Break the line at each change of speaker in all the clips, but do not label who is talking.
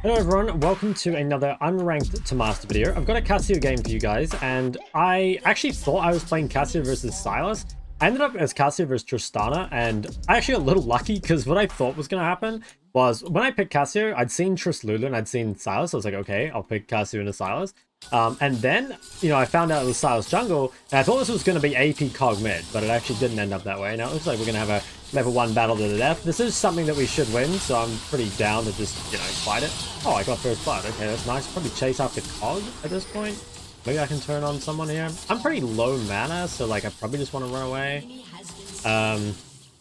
Hello everyone, welcome to another Unranked to Master video. I've got a Cassio game for you guys, and I actually thought I was playing Cassio versus Silas. I ended up as Cassio versus Tristana, and I actually got a little lucky because what I thought was going to happen was when I picked Cassio, I'd seen Trist Lulu and I'd seen Silas. I was like, okay, I'll pick Cassio into Silas. And then, I found out it was Silas jungle, and I thought this was going to be AP Cog mid, but it actually didn't end up that way. Now it looks like we're going to have a level 1 battle to the death. This is something that we should win, so I'm pretty down to just, fight it. Oh, I got first blood. Okay, that's nice. Probably chase after Cog at this point. Maybe I can turn on someone here. I'm pretty low mana, so I probably just want to run away.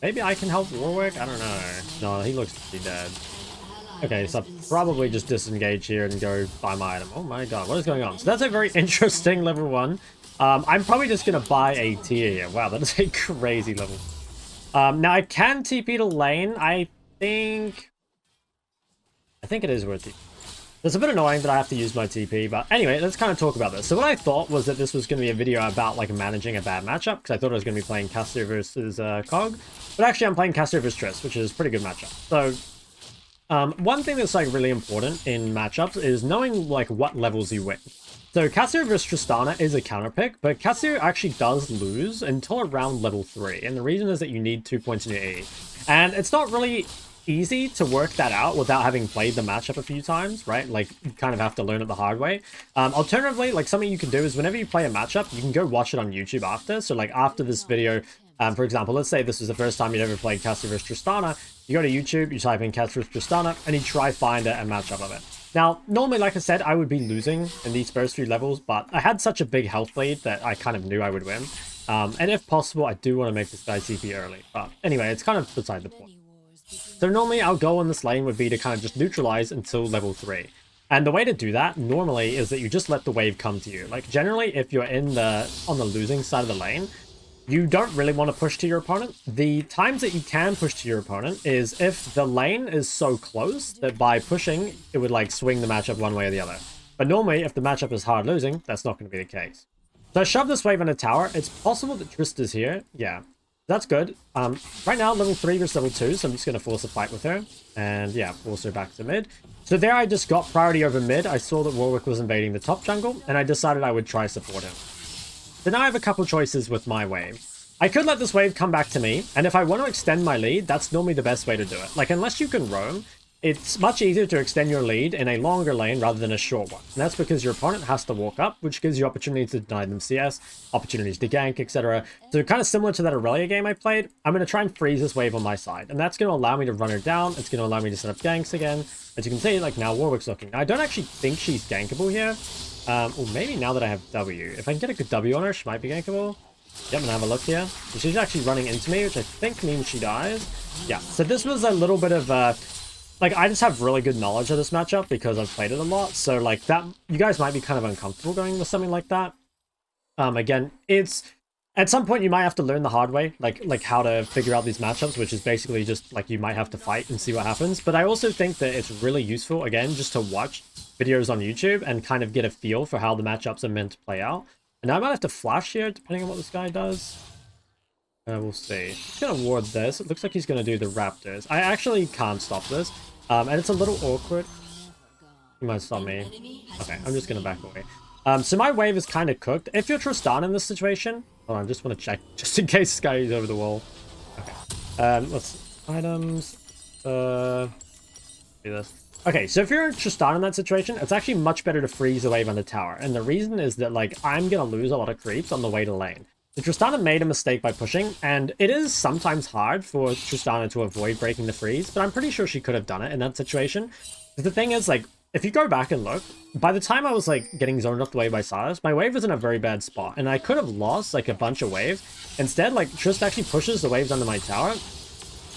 Maybe I can help Warwick? I don't know. No, he looks to be dead. Okay, so I'll probably just disengage here and go buy my item. Oh my god, what is going on? So that's a very interesting level 1. I'm probably just going to buy a tier here. Wow, that is a crazy level. Now I can TP to lane. I think it is worth it. It's a bit annoying that I have to use my TP, but anyway, let's kind of talk about this. So what I thought was that this was going to be a video about managing a bad matchup, because I thought I was going to be playing Cassio versus Cog, but actually I'm playing Cassio versus Trist, which is a pretty good matchup. So one thing that's really important in matchups is knowing what levels you win. So Cassio versus Tristana is a counter pick, but Cassio actually does lose until around level 3, and the reason is that you need 2 points in your E. And it's not really easy to work that out without having played the matchup a few times, right? You kind of have to learn it the hard way. Alternatively, something you can do is whenever you play a matchup, you can go watch it on YouTube after. So after this video, for example, let's say this was the first time you'd ever played Cassio vs Tristana, you go to YouTube, you type in Cassio vs Tristana, and you try find a matchup of it. Now, normally, like I said, I would be losing in these first few levels, but I had such a big health lead that I kind of knew I would win. And if possible, I do want to make this guy TP early. But anyway, it's kind of beside the point. So normally our goal on this lane would be to kind of just neutralize until level 3. And the way to do that normally is that you just let the wave come to you. Generally, if you're on the losing side of the lane, you don't really want to push to your opponent. The times that you can push to your opponent is if the lane is so close that by pushing, it would swing the matchup one way or the other. But normally, if the matchup is hard losing, that's not going to be the case. So I shove this wave on a tower. It's possible that Trist is here. Yeah. That's good. Right now, level 3 versus level 2, so I'm just going to force a fight with her. And yeah, force her back to mid. So there I just got priority over mid. I saw that Warwick was invading the top jungle, and I decided I would try support him. So now I have a couple choices with my wave. I could let this wave come back to me, and if I want to extend my lead, that's normally the best way to do it. Unless you can roam, it's much easier to extend your lead in a longer lane rather than a short one. And that's because your opponent has to walk up, which gives you opportunities to deny them CS, opportunities to gank, etc. So kind of similar to that Aurelia game I played, I'm going to try and freeze this wave on my side. And that's going to allow me to run her down. It's going to allow me to set up ganks again. As you can see, now Warwick's looking. Now, I don't actually think she's gankable here. Or maybe now that I have W. If I can get a good W on her, she might be gankable. Yep, I'm going to have a look here. So she's actually running into me, which I think means she dies. Yeah, so this was a little bit of I just have really good knowledge of this matchup because I've played it a lot. So that you guys might be kind of uncomfortable going with something like that. Again, it's at some point you might have to learn the hard way, like how to figure out these matchups, which is basically just you might have to fight and see what happens. But I also think that it's really useful, again, just to watch videos on YouTube and kind of get a feel for how the matchups are meant to play out. And I might have to flash here, depending on what this guy does. We'll see. He's going to ward this. It looks like he's going to do the Raptors. I actually can't stop this. And it's a little awkward. He might stop me. Okay, I'm just going to back away. So my wave is kind of cooked. If you're Tristan in this situation... Hold on, I just want to check, just in case this guy is over the wall. Okay. Let's... Items... do this. Okay, so if you're Tristan in that situation, it's actually much better to freeze the wave on the tower. And the reason is that, I'm going to lose a lot of creeps on the way to lane. So Tristana made a mistake by pushing, and it is sometimes hard for Tristana to avoid breaking the freeze, but I'm pretty sure she could have done it in that situation. The thing is, if you go back and look, by the time I was, getting zoned off the way by Silas, my wave was in a very bad spot, and I could have lost, a bunch of wave. Instead, Trist actually pushes the waves under my tower,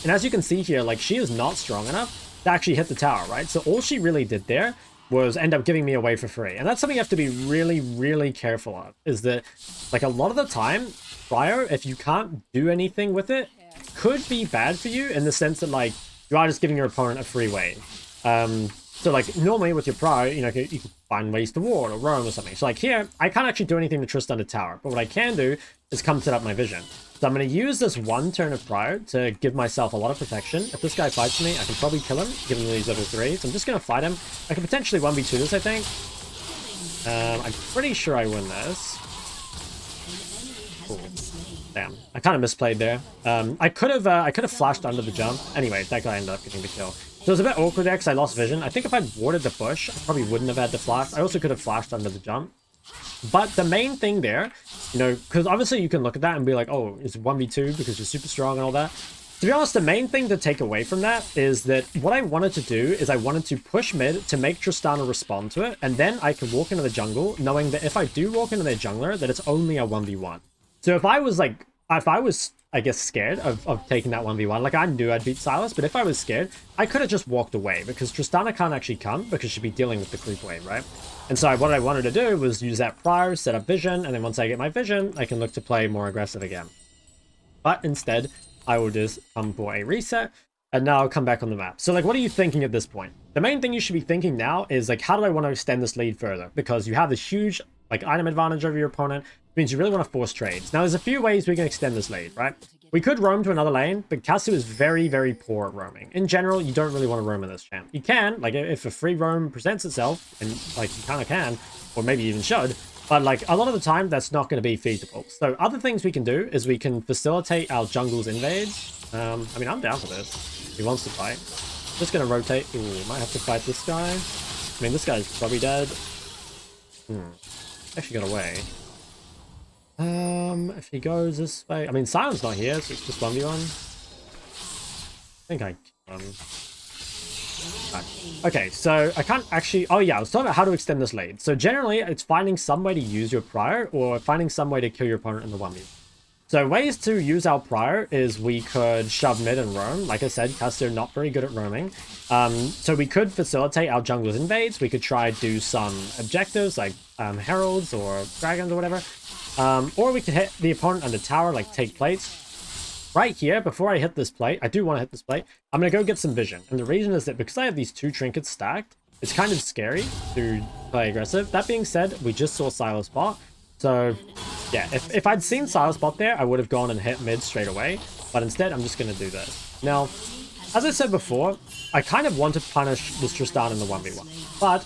and as you can see here, she is not strong enough to actually hit the tower, right? So all she really did there was end up giving me away for free. And that's something you have to be really, really careful of, is that, a lot of the time, Cryo, if you can't do anything with it, could be bad for you in the sense that, you are just giving your opponent a free wave. So like normally with your prior, you know, you can find ways to ward or roam or something. So like here, I can't actually do anything to Trist under tower, but what I can do is come set up my vision. So I'm going to use this one turn of prior to give myself a lot of protection. If this guy fights me, I can probably kill him, given these level 3s. I'm just going to fight him. I can potentially 1v2 this, I think. I'm pretty sure I win this. Ooh. Damn, I kind of misplayed there. I could have flashed under the jump. Anyway, that guy ended up getting the kill. So it was a bit awkward there because I lost vision. I think if I'd warded the bush, I probably wouldn't have had the flash. I also could have flashed under the jump. But the main thing there, you know, because obviously you can look at that and be like, oh, it's 1v2 because you're super strong and all that. To be honest, the main thing to take away from that is that what I wanted to do is I wanted to push mid to make Tristana respond to it, and then I can walk into the jungle knowing that if I do walk into their jungler, that it's only a 1v1. So if I was, I guess, scared of taking that 1v1, like I knew I'd beat Sylas, but if I was scared, I could have just walked away because Tristana can't actually come because she'd be dealing with the creep wave, right? And so what I wanted to do was use that prior, set up vision, and then once I get my vision, I can look to play more aggressive again. But instead, I will just come for a reset, and now I'll come back on the map. So like, what are you thinking at this point? The main thing you should be thinking now is like, how do I want to extend this lead further? Because you have this huge like item advantage over your opponent, which means you really want to force trades. Now there's a few ways we can extend this lead, right? We could roam to another lane, but Cassiopeia is very, very poor at roaming. In general, you don't really want to roam in this champ. You can, like if a free roam presents itself, and like you kind of can, or maybe even should, but like a lot of the time that's not going to be feasible. So other things we can do is we can facilitate our jungle's invades. I mean, I'm down for this. He wants to fight. Just going to rotate. Ooh, might have to fight this guy. I mean, this guy's probably dead. Actually got away. If he goes this way, I mean, Sion's not here, so it's just 1v1. I think I can. Right. Okay, so I can't actually. Oh yeah, I was talking about how to extend this lead. So generally, it's finding some way to use your prior, or finding some way to kill your opponent in the 1v1. So ways to use our prior is we could shove mid and roam. Like I said, Cassiopeia not very good at roaming. So we could facilitate our jungler's invades. We could try do some objectives like heralds or dragons or whatever. Or we could hit the opponent under tower, like take plates. Right here, before I hit this plate, I do want to hit this plate, I'm going to go get some vision. And the reason is that because I have these 2 trinkets stacked, it's kind of scary to play aggressive. That being said, we just saw Sylas bot. So yeah, if I'd seen Sylas bot there, I would have gone and hit mid straight away. But instead, I'm just going to do this. Now, as I said before, I kind of want to punish this Tristana in the 1v1. But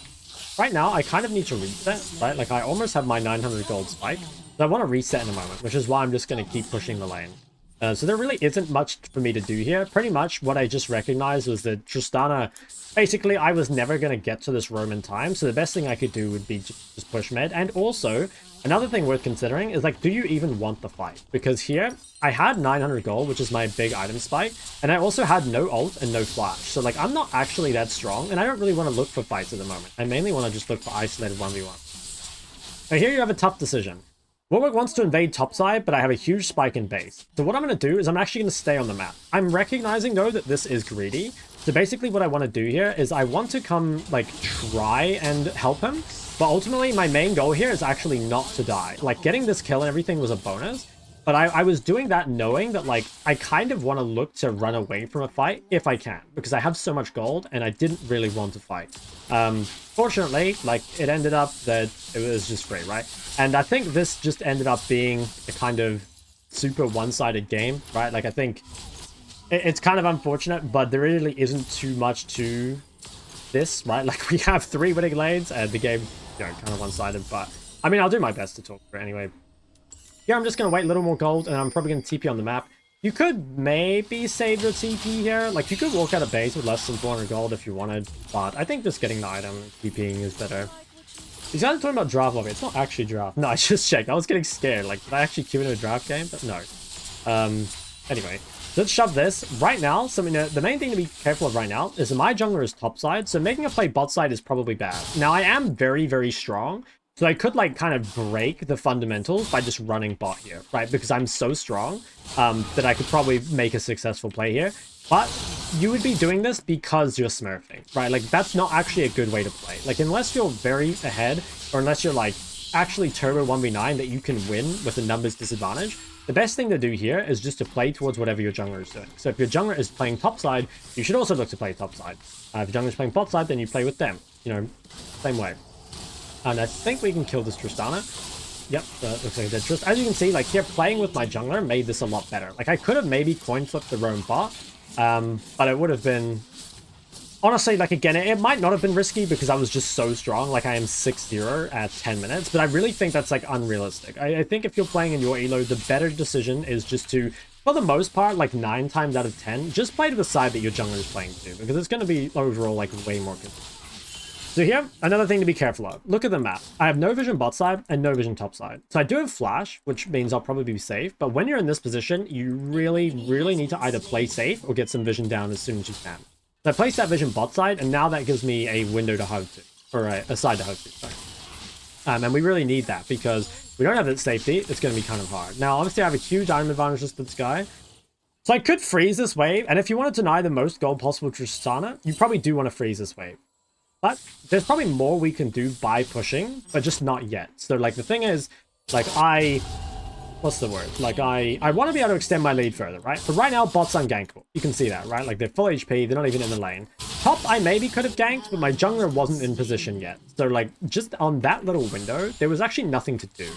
right now, I kind of need to reset, right? Like I almost have my 900 gold spike. So I want to reset in a moment, which is why I'm just going to keep pushing the lane. So there really isn't much for me to do here. Pretty much what I just recognized was that Tristana, basically I was never going to get to this roam in time. So the best thing I could do would be just push mid. And also, another thing worth considering is like, do you even want the fight? Because here, I had 900 gold, which is my big item spike. And I also had no ult and no flash. So like, I'm not actually that strong. And I don't really want to look for fights at the moment. I mainly want to just look for isolated 1v1. Now here you have a tough decision. Warwick wants to invade topside, but I have a huge spike in base. So what I'm going to do is I'm actually going to stay on the map. I'm recognizing, though, that this is greedy. So basically what I want to do here is I want to come, like, try and help him. But ultimately, my main goal here is actually not to die. Like, getting this kill and everything was a bonus. But I was doing that knowing that, like, I kind of want to look to run away from a fight if I can. Because I have so much gold, and I didn't really want to fight. Fortunately, like, it ended up that it was just free, right? And I think this just ended up being a kind of super one-sided game, right? Like, I think it's kind of unfortunate, but there really isn't too much to this, right? Like, we have 3 winning lanes, and the game, you know, kind of one-sided. But, I mean, I'll do my best to talk through it anyway. Yeah, I'm just going to wait a little more gold, and I'm probably going to TP on the map. You could maybe save your TP here. Like, you could walk out of base with less than 400 gold if you wanted, but I think just getting the item, TPing is better. These guys are talking about draft lobby. It's not actually draft. No, I just checked. I was getting scared. Like, did I actually queue into a draft game? But no. Anyway, let's shove this. Right now, so I mean, the main thing to be careful of right now is that my jungler is topside, so making a play bot side is probably bad. Now, I am very, very strong. So I could, like, kind of break the fundamentals by just running bot here, right? Because I'm so strong that I could probably make a successful play here. But you would be doing this because you're smurfing, right? Like, that's not actually a good way to play. Like, unless you're very ahead, or unless you're, like, actually turbo 1v9 that you can win with a numbers disadvantage, the best thing to do here is just to play towards whatever your jungler is doing. So if your jungler is playing top side, you should also look to play top side. If your jungler is playing bot side, then you play with them. You know, same way. And I think we can kill this Tristana. Yep, looks like a dead Trist. As you can see, like here, playing with my jungler made this a lot better. Like I could have maybe coin flipped the roam bot, but it would have been... Honestly, like again, it might not have been risky because I was just so strong. Like I am 6-0 at 10 minutes, but I really think that's like unrealistic. I think if you're playing in your elo, the better decision is just to, for the most part, like 9 times out of 10, just play to the side that your jungler is playing to, because it's going to be overall like way more good. So here, another thing to be careful of. Look at the map. I have no vision bot side and no vision top side. So I do have flash, which means I'll probably be safe. But when you're in this position, you really really need to either play safe or get some vision down as soon as you can. So I placed that vision bot side, and now that gives me a window to hug to, or a side to hug to, sorry. And we really need that, because if we don't have that safety, it's going to be kind of hard. Now, obviously, I have a huge item advantage just this guy. So I could freeze this wave, and if you want to deny the most gold possible to Tristana, you probably do want to freeze this wave. But there's probably more we can do by pushing, but just not yet. So, like, the thing is, like, what's the word? Like, I want to be able to extend my lead further, right? But right now, bot's ungankable. You can see that, right? Like, they're full HP. They're not even in the lane. Top, I maybe could have ganked, but my jungler wasn't in position yet. So, like, just on that little window, there was actually nothing to do.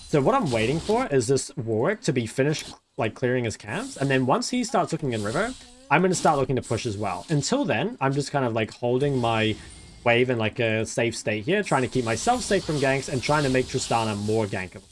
So what I'm waiting for is this Warwick to be finished, like, clearing his camps. And then once he starts looking in river, I'm going to start looking to push as well. Until then, I'm just kind of, like, holding my wave in, like, a safe state here, trying to keep myself safe from ganks and trying to make Tristana more gankable.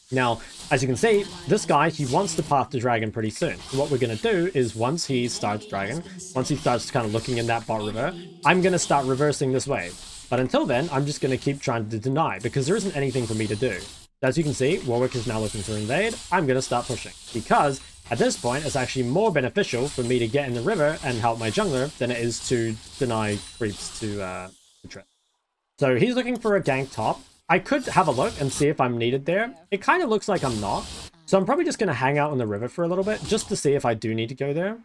Now, as you can see, this guy, he wants to path to dragon pretty soon. So what we're going to do is once he starts dragon, once he starts kind of looking in that bot river, I'm going to start reversing this wave. But until then, I'm just going to keep trying to deny because there isn't anything for me to do. As you can see, Warwick is now looking to invade. I'm going to start pushing because at this point, it's actually more beneficial for me to get in the river and help my jungler than it is to deny creeps to Trist. So he's looking for a gank top. I could have a look and see if I'm needed there. It kind of looks like I'm not. So I'm probably just going to hang out on the river for a little bit just to see if I do need to go there.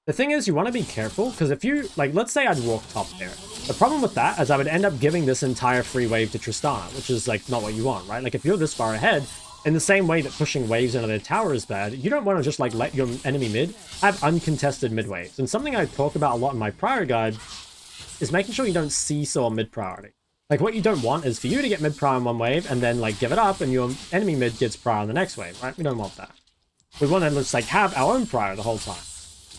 The thing is, you want to be careful because if you, like, let's say I'd walk top there. The problem with that is I would end up giving this entire free wave to Tristana, which is, like, not what you want, right? Like, if you're this far ahead, in the same way that pushing waves into their tower is bad, you don't want to just, like, let your enemy mid have uncontested mid waves. And something I talk about a lot in my prior guide is making sure you don't seesaw mid priority. Like, what you don't want is for you to get mid prior on one wave and then, like, give it up and your enemy mid gets prior on the next wave, right? We don't want that. We want to just, like, have our own prior the whole time.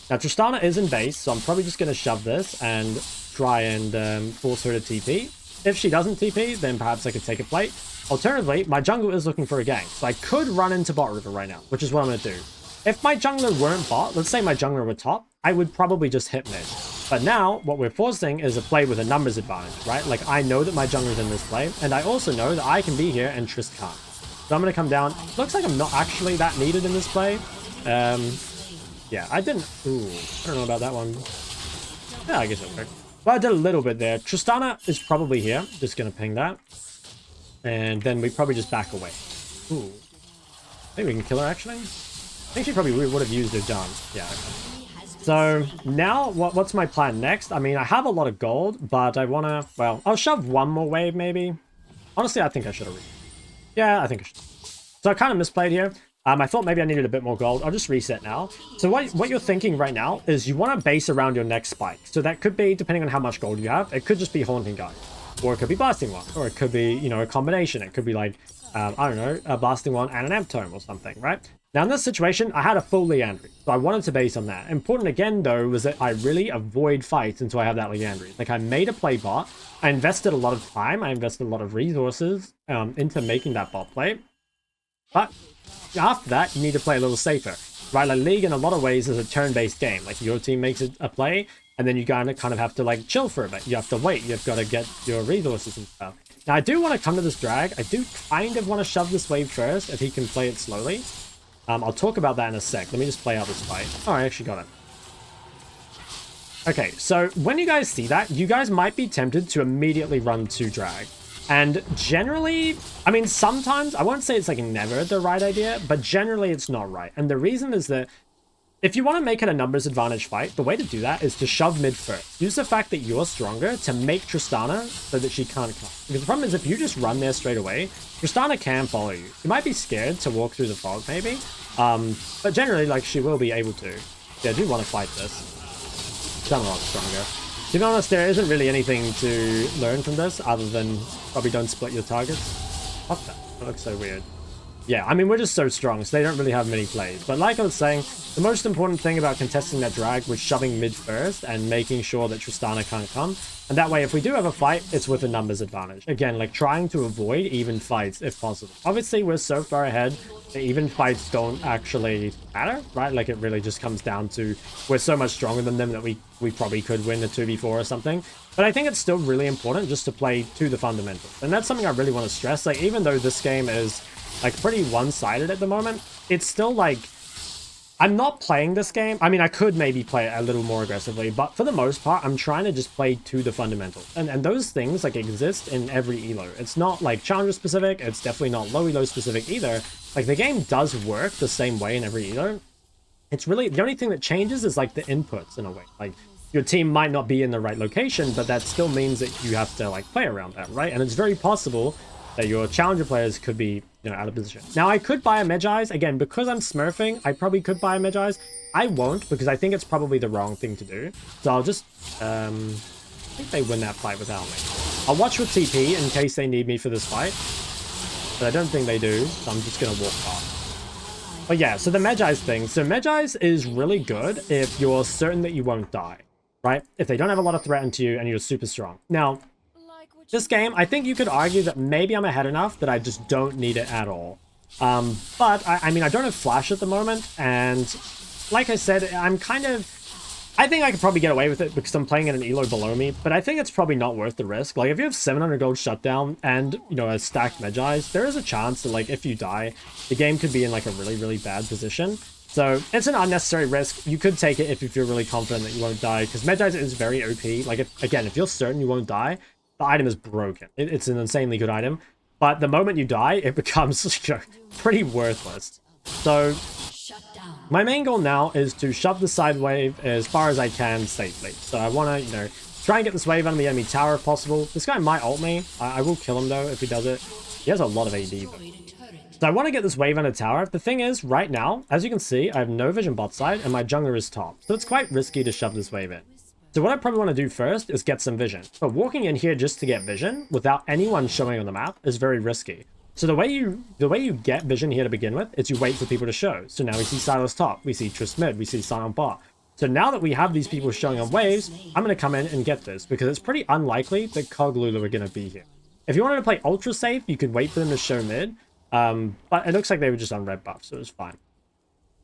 Now, Tristana is in base, so I'm probably just going to shove this and try and force her to TP. If she doesn't TP, then perhaps I could take a plate. Alternatively, my jungle is looking for a gank, so I could run into bot river right now, which is what I'm going to do. If my jungler weren't bot, let's say my jungler were top, I would probably just hit mid. But now, what we're forcing is a play with a numbers advantage, right? Like, I know that my jungler's in this play, and I also know that I can be here and Trist can't. So I'm going to come down. Looks like I'm not actually that needed in this play. Yeah, I didn't... Ooh, I don't know about that one. Yeah, I guess it worked. But I did a little bit there. Tristana is probably here. Just going to ping that. And then we probably just back away. Ooh. Maybe we can kill her, actually. I think she probably would have used her gun. Yeah, okay. So, now, what's my plan next? I mean, I have a lot of gold, but I want to... Well, I'll shove one more wave, maybe. Honestly, I think I should have... Yeah, I think I should. So I kind of misplayed here. I thought maybe I needed a bit more gold. I'll just reset now. So what you're thinking right now is you want to base around your next spike. So that could be, depending on how much gold you have, it could just be Haunting Guy. Or it could be Blasting One. Or it could be, you know, a combination. It could be like, I don't know, a Blasting One and an Amp Tome or something, right? Now in this situation, I had a full Liandry. So I wanted to base on that. Important again, though, was that I really avoid fights until I have that Liandry. Like, I made a play bot. I invested a lot of time. I invested a lot of resources into making that bot play. But after that, you need to play a little safer, right? Like, League in a lot of ways is a turn-based game. Like, your team makes a play, and then you kind of have to, like, chill for a bit. You have to wait. You've got to get your resources and stuff. Now, I do want to come to this drag. I do kind of want to shove this wave first, if he can play it slowly. I'll talk about that in a sec. Let me just play out this fight. Oh, I actually got it. Okay, so when you guys see that, you guys might be tempted to immediately run to drag. And generally, I mean, sometimes, I won't say it's like never the right idea, but generally it's not right. And the reason is that if you want to make it a numbers advantage fight, the way to do that is to shove mid first. Use the fact that you're stronger to make Tristana so that she can't come. Because the problem is if you just run there straight away, Tristana can follow you. You might be scared to walk through the fog maybe, but generally like she will be able to. Yeah, I do want to fight this. She's a lot stronger. To be honest, there isn't really anything to learn from this other than probably don't split your targets. What the? That looks so weird. Yeah, I mean, we're just so strong, so they don't really have many plays. But like I was saying, the most important thing about contesting that drag was shoving mid first and making sure that Tristana can't come. And that way, if we do have a fight, it's with a numbers advantage. Again, like trying to avoid even fights if possible. Obviously, we're so far ahead that even fights don't actually matter, right? Like it really just comes down to we're so much stronger than them that we probably could win a 2v4 or something. But I think it's still really important just to play to the fundamentals. And that's something I really want to stress. Like even though this game is like pretty one-sided at the moment, it's still like I'm not playing this game. I mean, I could maybe play it a little more aggressively, but for the most part, I'm trying to just play to the fundamentals. And those things like exist in every elo. It's not like challenger specific. It's definitely not low elo specific either. Like the game does work the same way in every elo. It's really the only thing that changes is like the inputs in a way. Like your team might not be in the right location, but that still means that you have to like play around that, right? And it's very possible that your challenger players could be, you know, out of position. Now, I could buy a Mejais. Again, because I'm smurfing, I probably could buy a Mejais. I won't, because I think it's probably the wrong thing to do. So I'll just, I think they win that fight without me. I'll watch with TP in case they need me for this fight. But I don't think they do, so I'm just going to walk off. But yeah, so the Mejais thing. So Mejais is really good if you're certain that you won't die, right? If they don't have a lot of threat into you and you're super strong. Now, this game, I think you could argue that maybe I'm ahead enough that I just don't need it at all. But, I mean, I don't have flash at the moment, and like I said, I'm kind of... I think I could probably get away with it because I'm playing at an elo below me, but I think it's probably not worth the risk. Like, if you have 700 gold shutdown and, you know, a stacked Mejais, there is a chance that, like, if you die, the game could be in, like, a really, really bad position. So, it's an unnecessary risk. You could take it if you feel really confident that you won't die, because Mejais is very OP. Like, again, if you're certain you won't die, the item is broken. It's an insanely good item, but the moment you die, it becomes, you know, pretty worthless. So my main goal now is to shove the side wave as far as I can safely. So I want to, you know, try and get this wave out of the enemy tower if possible. This guy might ult me. I will kill him though if he does it. He has a lot of AD though. So I want to get this wave on a tower. The thing is, right now, as you can see, I have no vision bot side and my jungler is top. So it's quite risky to shove this wave in. So what I probably want to do first is get some vision. But walking in here just to get vision without anyone showing on the map is very risky. So the way you get vision here to begin with is you wait for people to show. So now we see Silas top, we see Trist mid, we see Sion bot. So now that we have these people showing on waves, I'm going to come in and get this because it's pretty unlikely that Cog Lulu are going to be here. If you wanted to play ultra safe, you could wait for them to show mid. But it looks like they were just on red buff, so it was fine.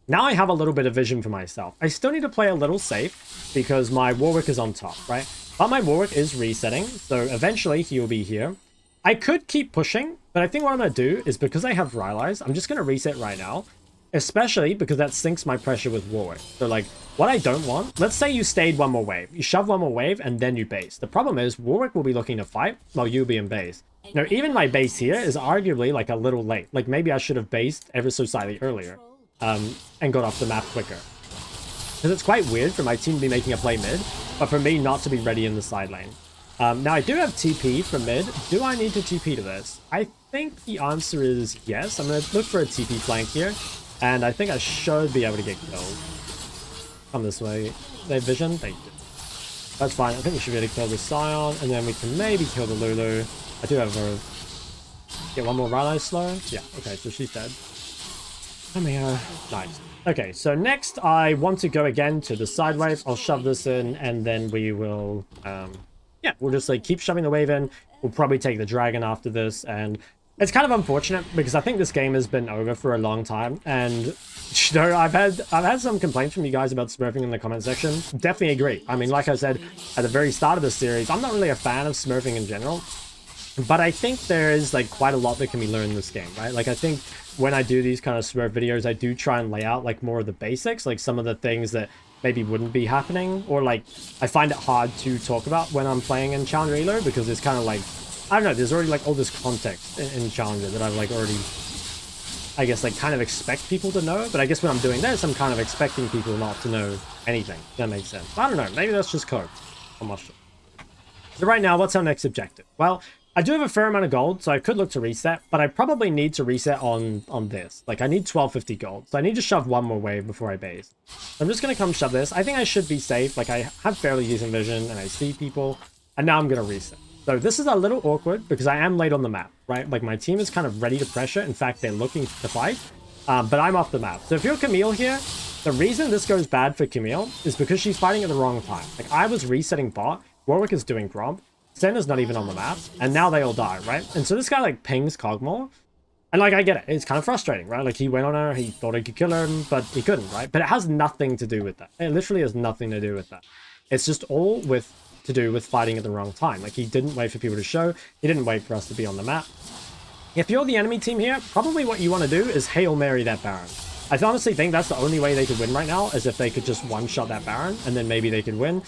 Now I have a little bit of vision for myself. I still need to play a little safe because my Warwick is on top, right? But my Warwick is resetting, so eventually he will be here. I could keep pushing, but I think what I'm going to do is because I have Rylai's, I'm just going to reset right now, especially because that sinks my pressure with Warwick. So like, what I don't want, let's say you stayed one more wave. You shove one more wave and then you base. The problem is Warwick will be looking to fight while you'll be in base. Now, even my base here is arguably like a little late. Like maybe I should have based ever so slightly earlier. And got off the map quicker. Because it's quite weird for my team to be making a play mid, but for me not to be ready in the side lane. Now I do have TP from mid. Do I need to TP to this? I think the answer is yes. I'm going to look for a TP flank here, and I think I should be able to get killed. Come this way. They have vision? They do. That's fine. I think we should be able to kill the Sion, and then we can maybe kill the Lulu. I do have a... Get one more Rylai slow? Yeah, okay, so she's dead. Nice. Okay, so next I want to go again to the side wave. I'll shove this in and then we will, yeah, we'll just like keep shoving the wave in. We'll probably take the dragon after this, and it's kind of unfortunate because I think this game has been over for a long time, and you know, I've had some complaints from you guys about smurfing in the comment section. Definitely agree. I mean, like I said at the very start of the series, I'm not really a fan of smurfing in general. But I think there is like quite a lot that can be learned in this game, right? Like I think when I do these kind of smurf videos, I do try and lay out like more of the basics, like some of the things that maybe wouldn't be happening, or like I find it hard to talk about when I'm playing in Challenger Elo because it's kind of like, I don't know, there's already like all this context in Challenger that I've like already I guess, like, kind of expect people to know. But I guess when I'm doing this, I'm kind of expecting people not to know anything. That makes sense. I don't know. Maybe that's just code. I'm not sure. So right now, what's our next objective? Well, I do have a fair amount of gold, so I could look to reset, but I probably need to reset on this. Like, I need 1250 gold, so I need to shove one more wave before I base. So I'm just going to come shove this. I think I should be safe. Like, I have fairly decent vision, and I see people, and now I'm going to reset. So this is a little awkward, because I am late on the map, right? Like, my team is kind of ready to pressure. In fact, they're looking to fight, but I'm off the map. So if you're Camille here, the reason this goes bad for Camille is because she's fighting at the wrong time. Like, I was resetting bot, Warwick is doing prompt, Senna's not even on the map, and now they all die, right? And so this guy, like, pings Cogmore, and, like, I get it. It's kind of frustrating, right? Like, he went on her, he thought he could kill her, but he couldn't, right? But it has nothing to do with that. It literally has nothing to do with that. It's just all to do with fighting at the wrong time. Like, he didn't wait for people to show. He didn't wait for us to be on the map. If you're the enemy team here, probably what you want to do is Hail Mary that Baron. I honestly think that's the only way they could win right now, is if they could just one-shot that Baron, and then maybe they could win.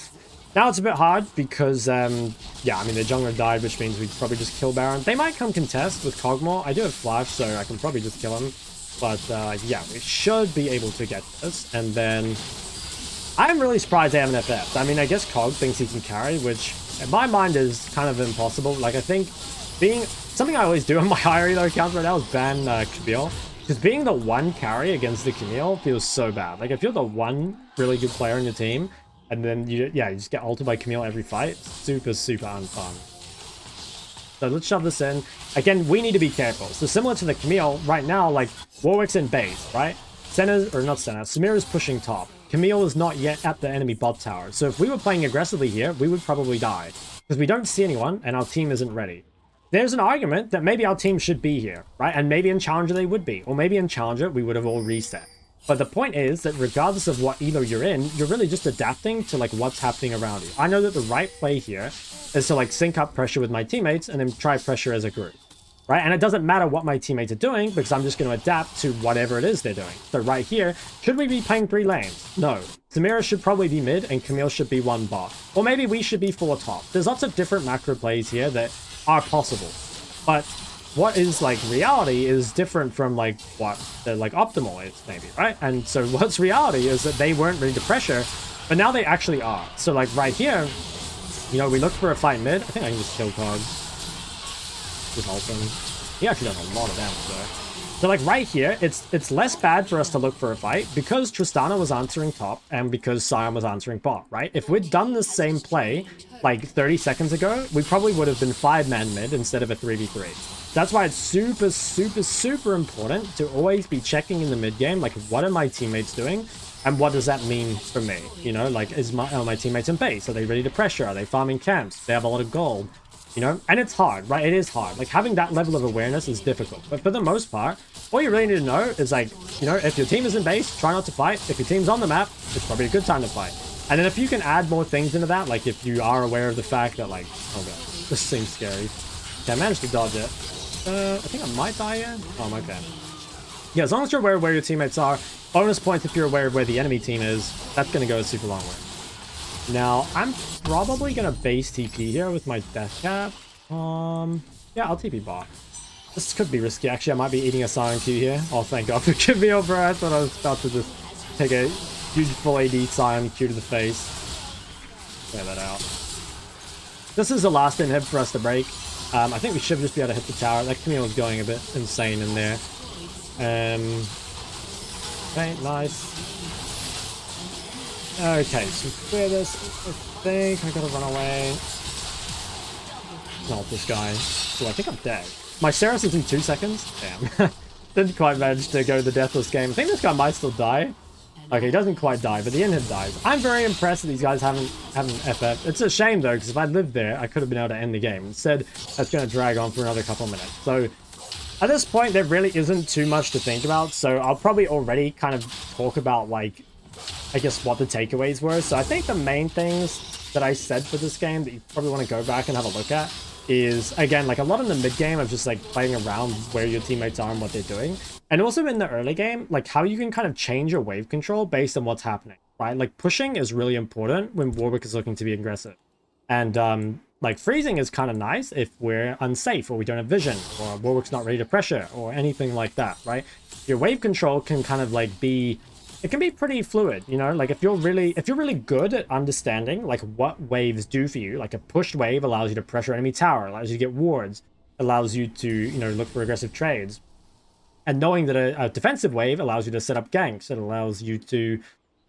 Now it's a bit hard because, yeah, I mean, the jungler died, which means we'd probably just kill Baron. They might come contest with Cogmore. I do have Flash, so I can probably just kill him. But, yeah, we should be able to get this. And then, I'm really surprised they have an FF. I mean, I guess Cog thinks he can carry, which, in my mind, is kind of impossible. Like, I think something I always do on my higher elo accounts right now is ban Camille. Because being the one carry against the Camille feels so bad. Like, if you're the one really good player on your team, and then you just get ulted by Camille every fight. Super, super unfun. So let's shove this in. Again, we need to be careful. So similar to the Camille, right now, like, Warwick's in base, right? Samira's pushing top. Camille is not yet at the enemy bot tower. So if we were playing aggressively here, we would probably die. Because we don't see anyone, and our team isn't ready. There's an argument that maybe our team should be here, right? And maybe in Challenger they would be. Or maybe in Challenger, we would have all reset. But the point is that regardless of what elo you're in, you're really just adapting to, like, what's happening around you. I know that the right play here is to, like, sync up pressure with my teammates and then try pressure as a group, right? And it doesn't matter what my teammates are doing because I'm just going to adapt to whatever it is they're doing. So right here, should we be playing 3 lanes? No. Samira should probably be mid and Camille should be 1 bot. Or maybe we should be 4 top. There's lots of different macro plays here that are possible. But what is, like, reality is different from, like, what the, like, optimal is, maybe, right? And so what's reality is that they weren't ready to pressure, but now they actually are. So, like, right here, you know, we look for a fight mid. I think I can just kill Cog. Just ult him. He actually does a lot of damage, though. So, like, right here, it's less bad for us to look for a fight because Tristana was answering top and because Sion was answering bot, right? If we'd done the same play, like, 30 seconds ago, we probably would have been 5-man mid instead of a 3v3. That's why it's super, super, super important to always be checking in the mid game, like, what are my teammates doing? And what does that mean for me? You know, like, are my teammates in base? Are they ready to pressure? Are they farming camps? They have a lot of gold, you know? And it's hard, right? It is hard. Like, having that level of awareness is difficult. But for the most part, all you really need to know is, like, you know, if your team is in base, try not to fight. If your team's on the map, it's probably a good time to fight. And then if you can add more things into that, like if you are aware of the fact that, like, oh god, this seems scary. Okay, I managed to dodge it. I think I might die here. Oh, I'm okay. Yeah, as long as you're aware of where your teammates are, bonus points if you're aware of where the enemy team is, that's going to go a super long way. Now, I'm probably going to base TP here with my death cap. Yeah, I'll TP bot. This could be risky. Actually, I might be eating a Sion Q here. Oh, thank god for Camille, bro. I thought I was about to just take a huge full AD Sion Q to the face. Clear that out. This is the last inhib for us to break. I think we should just be able to hit the tower. That Camille was going a bit insane in there. Okay, nice. Okay, so clear this. I think I gotta run away. Not this guy. So I think I'm dead. My Ceres is in 2 seconds. Damn. Didn't quite manage to go to the deathless game. I think this guy might still die. Okay, he doesn't quite die, but the inhib dies. I'm very impressed that these guys haven't FF. It's a shame, though, because if I lived there, I could have been able to end the game. Instead, that's going to drag on for another couple minutes. So, at this point, there really isn't too much to think about. So, I'll probably already kind of talk about, like, I guess what the takeaways were. So, I think the main things that I said for this game that you probably want to go back and have a look at is, again, like, a lot in the mid game of just, like, playing around where your teammates are and what they're doing. And also in the early game, like, how you can kind of change your wave control based on what's happening, right? Like, pushing is really important when Warwick is looking to be aggressive. And Like freezing is kind of nice if we're unsafe or we don't have vision or Warwick's not ready to pressure or anything like that, right? Your wave control can kind of like be, it can be pretty fluid, you know, like if you're really good at understanding like what waves do for you, like a pushed wave allows you to pressure enemy tower, allows you to get wards, allows you to, you know, look for aggressive trades. And knowing that a defensive wave allows you to set up ganks, it allows you to,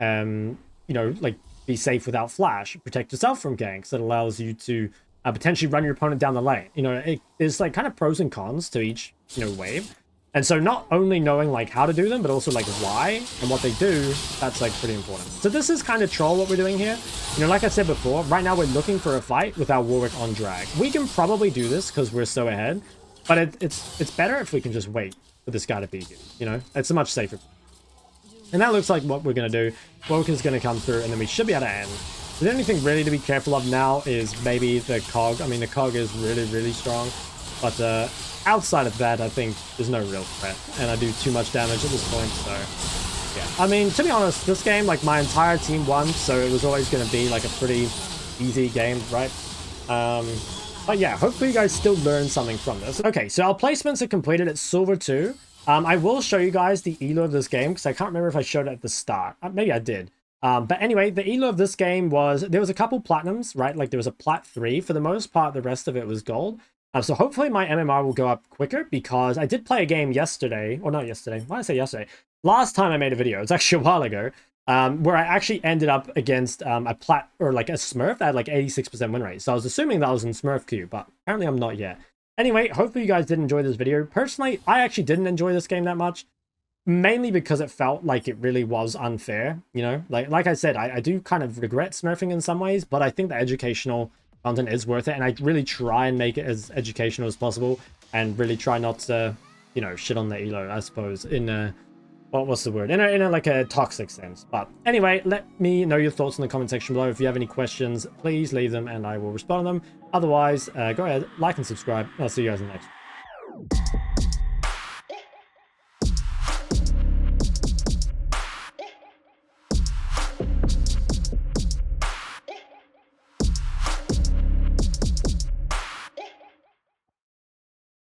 you know, like be safe without flash, protect yourself from ganks, it allows you to potentially run your opponent down the lane. You know, there's like kind of pros and cons to each, you know, wave. And so not only knowing like how to do them, but also like why and what they do, that's like pretty important. So this is kind of troll what we're doing here. You know, like I said before, right now we're looking for a fight with our Warwick on drag. We can probably do this because we're so ahead, but it's better if we can just wait for this guy to be here. You know, it's much safer. And that looks like what we're going to do. Warwick is going to come through and then we should be able to end. The only thing really to be careful of now is maybe the cog. I mean, the cog is really, really strong, but outside of that, I think there's no real threat, and I do too much damage at this point, so yeah. I mean, to be honest, this game, like, my entire team won, so it was always going to be, like, a pretty easy game, right? But yeah, hopefully you guys still learned something from this. Okay, so our placements are completed at Silver 2. I will show you guys the elo of this game, because I can't remember if I showed it at the start. Maybe I did. But anyway, the elo of this game was, there was a couple platinums, right? Like, there was a plat 3 for the most part, the rest of it was gold. So hopefully my MMR will go up quicker, because I did play a game yesterday, or not yesterday, why did I say yesterday? Last time I made a video, it's actually a while ago, where I actually ended up against a plat, or like a Smurf that had like 86% win rate. So I was assuming that was in Smurf queue, but apparently I'm not yet. Anyway, hopefully you guys did enjoy this video. Personally, I actually didn't enjoy this game that much, mainly because it felt like it really was unfair, you know? Like I said, I do kind of regret Smurfing in some ways, but I think the educational content is worth it, and I really try and make it as educational as possible, and really try not to, you know, shit on the elo, I suppose, in a, what's the word, in a like a toxic sense. But anyway, let me know your thoughts in the comment section below. If you have any questions, please leave them and I will respond to them. Otherwise, go ahead, like and subscribe. I'll see you guys in the next one.